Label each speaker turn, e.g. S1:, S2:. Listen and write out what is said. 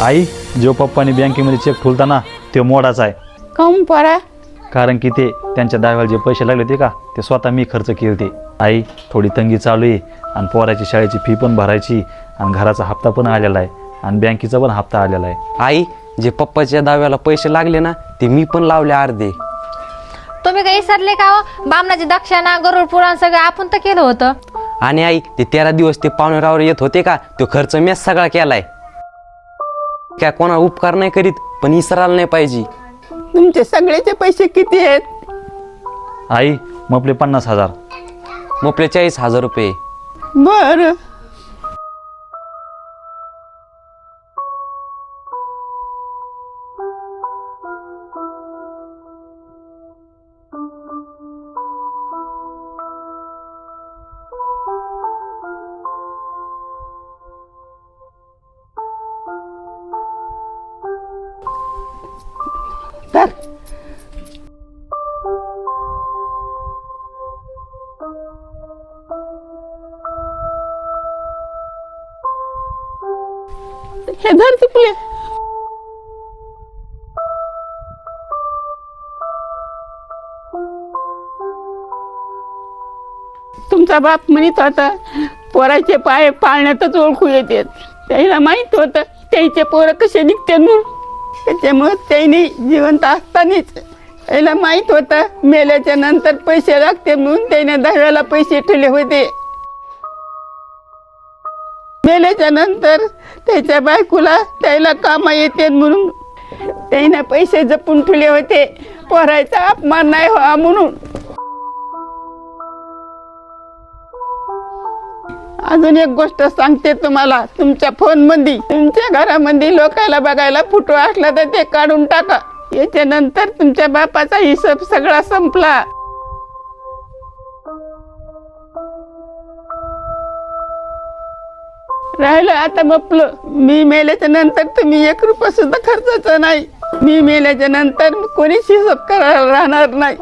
S1: आई, जो पप्पानी बँकेमध्ये चेक ठेवताना तो मोडाचा आहे.
S2: काऊन पोरा?
S1: कारण की ते त्यांच्या दाव्याला जे पैसे लागले होते का ते स्वतः मी खर्च केले ते. आई, थोडी तंगी चालू आहे आणि पोराची शाळेची फी पण भरायची आणि घराचा हप्ता पण आलेला आहे आणि बँकेचा पण हप्ता आलेला आहे.
S3: आई, जे पप्पाच्या दाव्याला पैसे लागले ना ते मी पण लावले अर्धे.
S4: तुम्ही काही विसरले का हो? बामणाची दक्षिणा, गरुड पुराण सगळं आपण तर केलं होतं.
S3: आणि आई, ते 13 दिवस ते पाहुणेरावर येत होते का तो खर्च मीच सगळा केलाय. काय कोणा उपकार नाही करीत पण इसरायला नाही पाहिजे.
S2: तुमचे सगळेचे पैसे किती आहेत?
S1: आई, मग आपले 50,000.
S3: मग आपले 40,000 रुपये.
S2: बर. हे धर तुपले. तुमचा बाप म्हणत होता पोराचे पाय पाळण्यातच ओळखू येतात. त्याला माहित होतं त्याचे पोरं कसे निघते म्हणून. त्याच्यामुळे त्याने जिवंत असतानाच त्याला माहित होतं मेल्याच्या नंतर पैसे लागते म्हणून त्याने दहाव्याला पैसे ठेवले होते. मेल्याच्या नंतर त्याच्या बायकोला त्याला कामा येते म्हणून त्याने पैसे जपून ठेवले होते, पोरायचा अपमान नाही व्हावा म्हणून. अजून एक गोष्ट सांगते तुम्हाला. तुमच्या फोन मध्ये तुमच्या घरामध्ये लोकांना बघायला फोटो असला तर ते काढून टाका. याच्यानंतर तुमच्या बापाचा हिशोब सगळा संपला. राहिलं आता आपलं. मी मेल्याच्या नंतर तुम्ही 1 रुपया सुद्धा खर्चाचा नाही. मी मेल्याच्या नंतर कोणीच हिशोब करायला राहणार नाही.